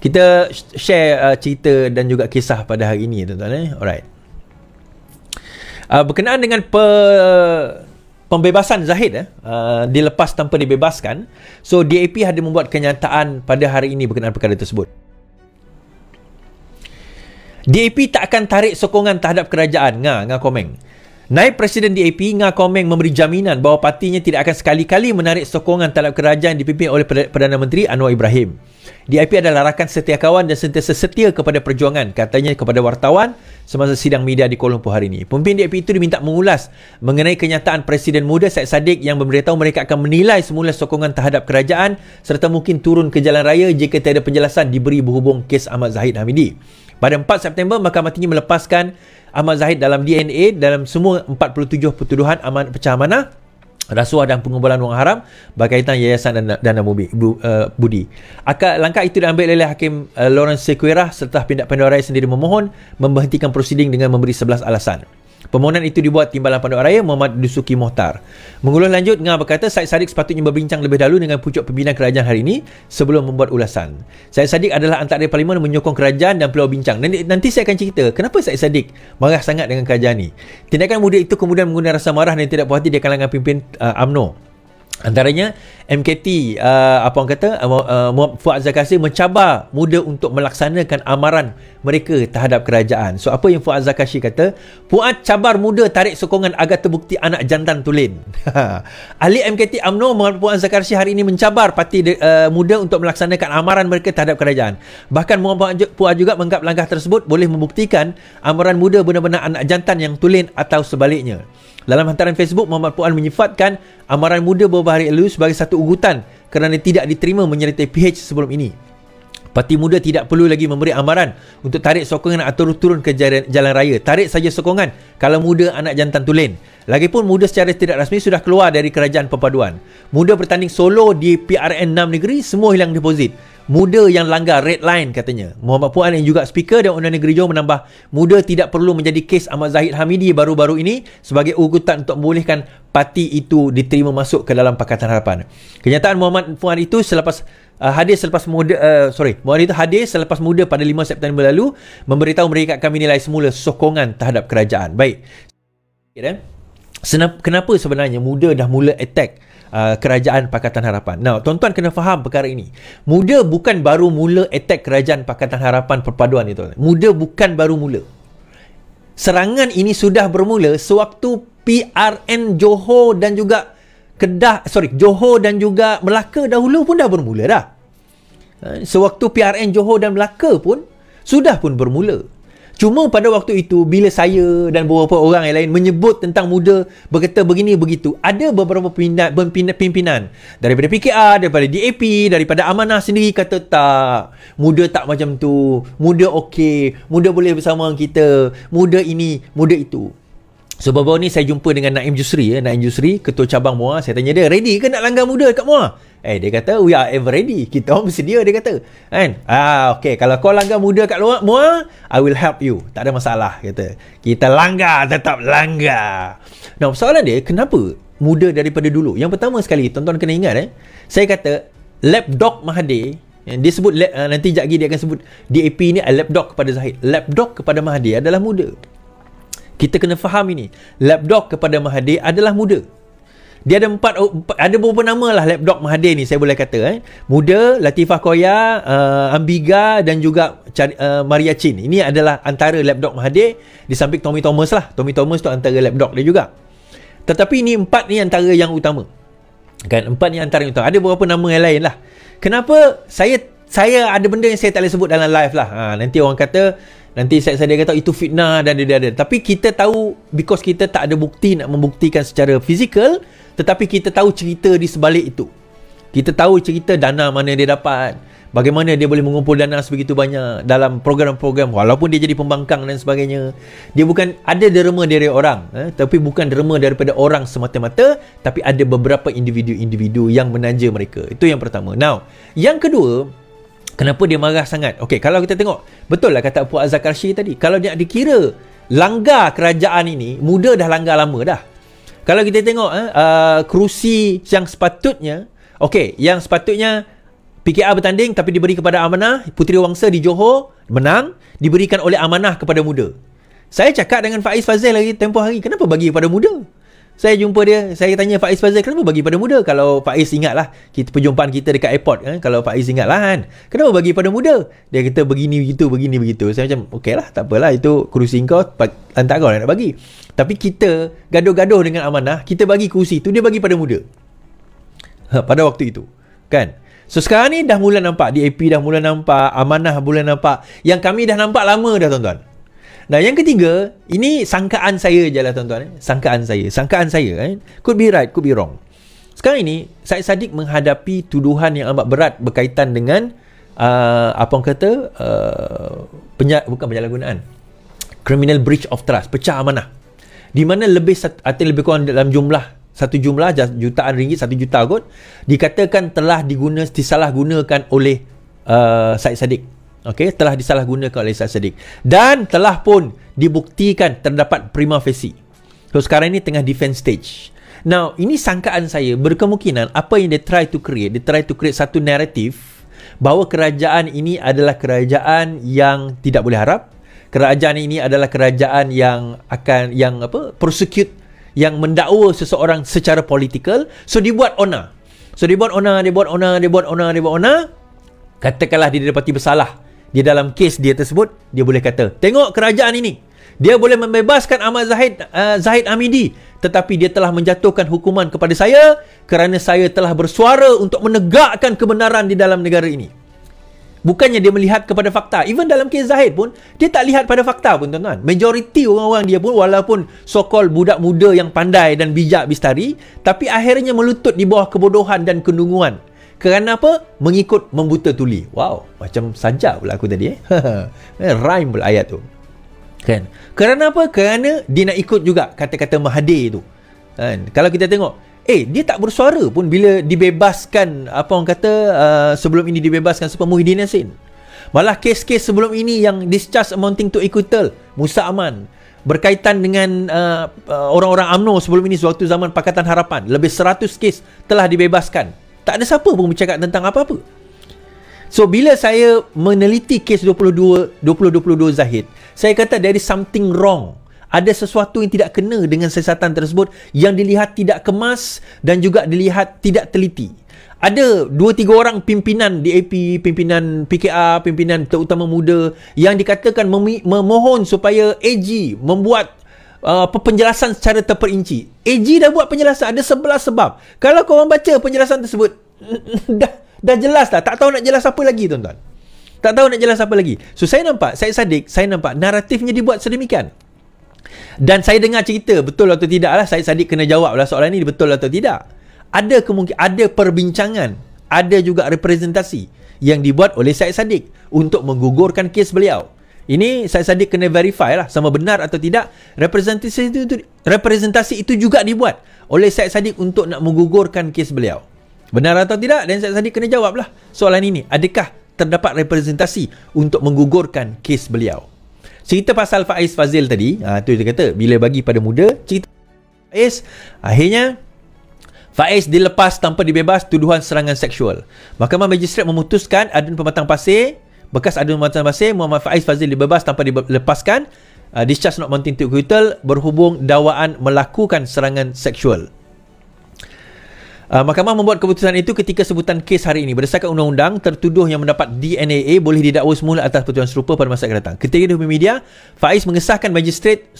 Kita share cerita dan juga kisah pada hari ini, tuan-tuan. Alright. Berkenaan dengan pembebasan Zahid, dilepas tanpa dibebaskan. So DAP ada membuat kenyataan pada hari ini berkenaan perkara tersebut. DAP tak akan tarik sokongan terhadap kerajaan. Ngah Komeng. Naib Presiden DAP Ngah Komeng memberi jaminan bahawa partinya tidak akan sekali-kali menarik sokongan terhadap kerajaan dipimpin oleh Perdana Menteri Anwar Ibrahim. DAP adalah rakan setia kawan dan sentiasa setia kepada perjuangan, katanya kepada wartawan semasa sidang media di Kuala Lumpur hari ini. Pemimpin DAP itu diminta mengulas mengenai kenyataan Presiden muda Syed Saddiq yang memberitahu mereka akan menilai semula sokongan terhadap kerajaan serta mungkin turun ke jalan raya jika tiada penjelasan diberi berhubung kes Ahmad Zahid Hamidi. Pada 4 September, Mahkamah Tinggi melepaskan Ahmad Zahid dalam DNA dalam semua 47 pertuduhan pecah amanah, rasuah dan pengumpulan wang haram berkaitan yayasan dan dana budi. Langkah itu diambil oleh Hakim Lawrence Sequeira setelah pihak Panduan sendiri memohon memberhentikan prosiding dengan memberi 11 alasan. Permohonan itu dibuat Timbalan Panduan Raya Muhammad Dusuki Mohtar. Mengulur lanjut, Ngah berkata Syed Saddiq sepatutnya berbincang lebih dahulu dengan pucuk pimpinan kerajaan hari ini sebelum membuat ulasan. Syed Saddiq adalah antara parlimen menyokong kerajaan dan perlu bincang. Nanti saya akan cerita kenapa Syed Saddiq marah sangat dengan kerajaan ini. Tindakan muda itu kemudian menggunakan rasa marah dan tidak puas hati di kalangan pimpin UMNO. Antaranya MKT Fuad Zakassi mencabar muda untuk melaksanakan amaran mereka terhadap kerajaan. So apa yang Fuad Zakassi kata? Fuad cabar muda tarik sokongan agar terbukti anak jantan tulen. Ahli MKT UMNO Muhammad Fuad Zakassi hari ini mencabar parti muda untuk melaksanakan amaran mereka terhadap kerajaan. Bahkan Muhammad Fuad juga menganggap langkah tersebut boleh membuktikan amaran muda benar-benar anak jantan yang tulen atau sebaliknya. Dalam hantaran Facebook, Muhammad Puan menyifatkan amaran muda beberapa hari lalu sebagai satu ugutan kerana tidak diterima menyertai PH sebelum ini. Parti muda tidak perlu lagi memberi amaran untuk tarik sokongan atau turun ke jalan raya. Tarik saja sokongan kalau muda anak jantan tulen. Lagipun muda secara tidak rasmi sudah keluar dari kerajaan perpaduan. Muda bertanding solo di PRN 6 negeri, semua hilang deposit. Muda yang langgar red line, katanya. Muhammad Puan yang juga speaker dan Undang Negeri Johor menambah, muda tidak perlu menjadi kes Ahmad Zahid Hamidi baru-baru ini sebagai ugutan untuk membolehkan parti itu diterima masuk ke dalam Pakatan Harapan. Kenyataan Muhammad Puan itu hadir selepas muda pada 5 September lalu memberitahu mereka akan menilai semula sokongan terhadap kerajaan. Baik. Kenapa sebenarnya muda dah mula attack kerajaan Pakatan Harapan? Nah, tuan-tuan kena faham perkara ini. Muda bukan baru mula attack kerajaan Pakatan Harapan Perpaduan itu. Muda bukan baru mula. Serangan ini sudah bermula sewaktu PRN Johor dan juga Johor dan juga Melaka dahulu pun dah bermula dah. Sewaktu PRN Johor dan Melaka pun sudah pun bermula. Cuma pada waktu itu bila saya dan beberapa orang yang lain menyebut tentang muda, berkata begini begitu, ada beberapa pimpinan daripada PKR, daripada DAP, daripada Amanah sendiri kata tak, muda tak macam tu, muda okey, muda boleh bersama kita, muda ini, muda itu. So baru-baru ni saya jumpa dengan Naim Jusri, Naim Jusri, ketua cabang MUA. Saya tanya dia, ready ke nak langgar muda kat MUA? Dia kata, we are ever ready. Kita orang bersedia, dia kata. Kan? Okay, kalau kau langgar muda kat luar MUA, I will help you. Tak ada masalah, kata. Kita langgar, tetap langgar. Nah, soalan dia, kenapa muda daripada dulu? Yang pertama sekali, tuan-tuan kena ingat, saya kata, lapdog Mahathir, dia sebut, nanti sekejap lagi dia akan sebut DAP ni lapdog kepada Zahid. Lapdog kepada Mahathir adalah muda. Kita kena faham ini. Lapdog kepada Mahathir adalah muda. Dia ada ada beberapa nama lah lapdog Mahathir ni, saya boleh kata. Muda, Latifah Koya, Ambiga dan juga Maria Chin. Ini adalah antara lapdog Mahathir. Di samping Tommy Thomas lah. Tommy Thomas tu antara lapdog dia juga. Tetapi ini 4 ni antara yang utama. Kan? 4 ni antara yang utama. Ada beberapa nama yang lain lah. Kenapa saya ada benda yang saya tak boleh sebut dalam live lah. Nanti orang kata, nanti saya kata itu fitnah dan dia ada. Tapi kita tahu, because kita tak ada bukti nak membuktikan secara fizikal, tetapi kita tahu cerita di sebalik itu. Kita tahu cerita dana mana dia dapat, bagaimana dia boleh mengumpul dana sebegitu banyak dalam program-program, walaupun dia jadi pembangkang dan sebagainya. Dia bukan ada derma dari orang, tapi bukan derma daripada orang semata-mata, tapi ada beberapa individu-individu yang menanja mereka. Itu yang pertama. Now, yang kedua, kenapa dia marah sangat? Okey, kalau kita tengok, betul lah kata Puan Zakarshi tadi. Kalau dia dikira langgar kerajaan ini, muda dah langgar lama dah. Kalau kita tengok kerusi yang sepatutnya, okey, yang sepatutnya PKR bertanding tapi diberi kepada Amanah, Puteri Wangsa di Johor menang, diberikan oleh Amanah kepada Muda. Saya cakap dengan Faiz Fazil lagi tempoh hari, kenapa bagi kepada Muda? Saya jumpa dia, saya tanya Faiz Fazil, kenapa bagi pada Muda? Kalau Faiz ingatlah kita perjumpaan kita dekat airport kan, kalau Faiz ingatlah kan, kenapa bagi pada Muda? Dia kata begini begitu. Saya macam okeylah, tak apalah, itu kerusi kau, lantak kau nak bagi. Tapi kita gaduh-gaduh dengan Amanah, kita bagi kerusi tu, dia bagi pada Muda. Pada waktu itu, kan? So sekarang ni dah mula nampak, DAP dah mula nampak, Amanah mula nampak, yang kami dah nampak lama dah tuan-tuan. Nah, yang ketiga, ini sangkaan saya je lah tuan-tuan. Sangkaan saya. Could be right, could be wrong. Sekarang ini, Syed Saddiq menghadapi tuduhan yang amat berat berkaitan dengan bukan penyalahgunaan, criminal breach of trust, pecah amanah, di mana lebih kurang dalam satu jumlah jutaan ringgit, 1 juta kot, dikatakan telah disalahgunakan oleh Syed Saddiq. Okey, telah disalahgunakan oleh Syed Saddiq dan telah pun dibuktikan terdapat prima facie. So sekarang ini tengah defense stage. Now, ini sangkaan saya, berkemungkinan apa yang dia try to create satu naratif bahawa kerajaan ini adalah kerajaan yang tidak boleh harap. Kerajaan ini adalah kerajaan yang prosecute, yang mendakwa seseorang secara politikal. So dibuat ona. Katakanlah dia didapati bersalah di dalam kes dia tersebut, dia boleh kata, tengok kerajaan ini, dia boleh membebaskan Ahmad Zahid Hamidi, tetapi dia telah menjatuhkan hukuman kepada saya kerana saya telah bersuara untuk menegakkan kebenaran di dalam negara ini. Bukannya dia melihat kepada fakta. Even dalam kes Zahid pun, dia tak lihat pada fakta pun tuan-tuan. Majoriti orang-orang dia pun, walaupun so-called budak muda yang pandai dan bijak bistari, tapi akhirnya melutut di bawah kebodohan dan kedunguan. Kerana apa? Mengikut membuta tuli. Wow, macam sajak pula aku tadi. Rhyme pula ayat tu. Kan? Kerana apa? Kerana dia nak ikut juga kata-kata Mahathir tu. Kan? Kalau kita tengok, dia tak bersuara pun bila dibebaskan, sebelum ini dibebaskan siapa, Muhyiddin Yassin. Malah kes-kes sebelum ini yang discharge amounting to equital, Musa Aman, berkaitan dengan orang-orang UMNO sebelum ini sewaktu zaman Pakatan Harapan, lebih 100 kes telah dibebaskan. Tak ada siapa pun bercakap tentang apa-apa. So, bila saya meneliti kes 2022 Zahid, saya kata there is something wrong. Ada sesuatu yang tidak kena dengan siasatan tersebut, yang dilihat tidak kemas dan juga dilihat tidak teliti. Ada 2-3 orang pimpinan DAP, pimpinan PKR, pimpinan terutama Muda, yang dikatakan memohon supaya AG membuat penjelasan secara terperinci. AG dah buat penjelasan, ada 11 sebab. Kalau korang baca penjelasan tersebut, dah jelas dah. Tak tahu nak jelas apa lagi tuan-tuan. Tak tahu nak jelas apa lagi. So saya nampak, Syed Saddiq, naratifnya dibuat sedemikian. Dan saya dengar cerita, betul atau tidak lah, Syed Saddiq kena jawab lah soalan ni, betul atau tidak. Ada kemungkinan, ada perbincangan, ada juga representasi yang dibuat oleh Syed Saddiq untuk menggugurkan kes beliau. Ini Syed Saddiq kena verify lah sama benar atau tidak. Representasi itu juga dibuat oleh Syed Saddiq untuk nak menggugurkan kes beliau. Benar atau tidak? Dan Syed Saddiq kena jawab lah soalan ini. Adakah terdapat representasi untuk menggugurkan kes beliau? Cerita pasal Faiz Fazil tadi, tu dia kata bila bagi pada Muda, cerita Faiz, akhirnya Faiz dilepas tanpa dibebas tuduhan serangan seksual. Mahkamah Magistrate memutuskan Adun Pematang Pasir, bekas Adun Pematang Pasir, Muhammad Faiz Fazil dibebas tanpa dilepaskan, discharge not amounting to acquittal berhubung dakwaan melakukan serangan seksual. Mahkamah membuat keputusan itu ketika sebutan kes hari ini. Berdasarkan undang-undang, tertuduh yang mendapat DNAA boleh didakwa semula atas pertuduhan serupa pada masa akan datang. Ketika di media, Faiz mengesahkan Magistrate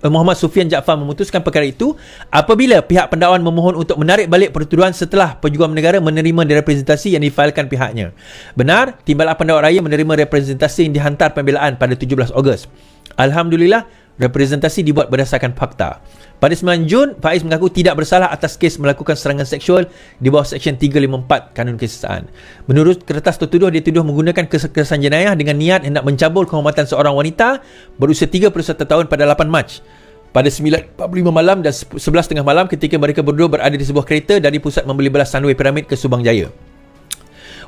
Muhammad Sufian Jaafar memutuskan perkara itu apabila pihak pendakwaan memohon untuk menarik balik pertuduhan setelah pejuang negara menerima representasi yang difailkan pihaknya. Benar, Timbalan Pendakwa Raya menerima representasi yang dihantar pembelaan pada 17 Ogos. Alhamdulillah, representasi dibuat berdasarkan fakta. Pada 9 Jun, Faiz mengaku tidak bersalah atas kes melakukan serangan seksual di bawah Seksyen 354 Kanun Keseksaan. Menurut kertas tertuduh, dia tuduh menggunakan kekerasan jenayah dengan niat hendak mencabul kehormatan seorang wanita berusia 31 tahun pada 8 Mac. Pada 9.45 malam dan 11.30 malam ketika mereka berdua berada di sebuah kereta dari pusat membeli belah Sunway Pyramid ke Subang Jaya.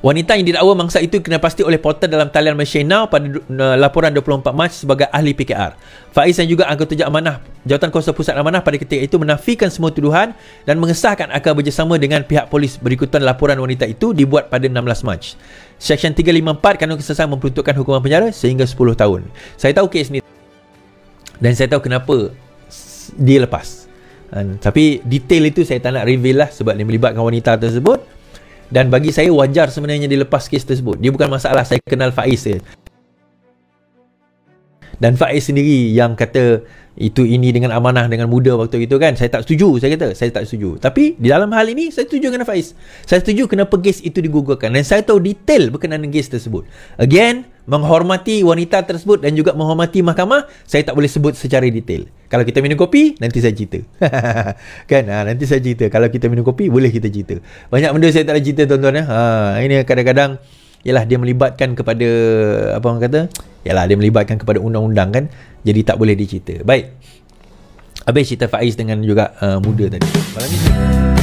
Wanita yang didakwa mangsa itu kena pasti oleh portal dalam talian Malaysia Now pada laporan 24 Mac sebagai ahli PKR. Faiz yang juga anggota amanah Jawatan Kuasa Pusat Amanah pada ketika itu menafikan semua tuduhan dan mengesahkan akan bekerjasama dengan pihak polis berikutan laporan wanita itu dibuat pada 16 Mac. Seksyen 354 Kanun Kesesahan memperuntukkan hukuman penjara sehingga 10 tahun. Saya tahu kes ni dan saya tahu kenapa dia lepas. Tapi detail itu saya tak nak reveal lah sebab dia melibatkan wanita tersebut. Dan bagi saya wajar sebenarnya dia lepas kes tersebut. Dia bukan masalah, saya kenal Faiz je. Dan Faiz sendiri yang kata ini dengan amanah, dengan muda waktu itu kan. Saya tak setuju, saya kata saya tak setuju. Tapi di dalam hal ini saya setuju dengan Faiz. Saya setuju kenapa kes itu digugurkan dan saya tahu detail berkenaan dengan kes tersebut. Again, menghormati wanita tersebut dan juga menghormati mahkamah, saya tak boleh sebut secara detail. Kalau kita minum kopi, nanti saya cerita. Kan? Nanti saya cerita. Kalau kita minum kopi, boleh kita cerita. Banyak benda saya tak boleh cerita, tuan-tuan. Ini kadang-kadang ialah dia melibatkan kepada apa orang kata? Ialah dia melibatkan kepada undang-undang kan. Jadi tak boleh dicerita. Baik. Habis cerita Faiz dengan juga muda tadi. Malam ni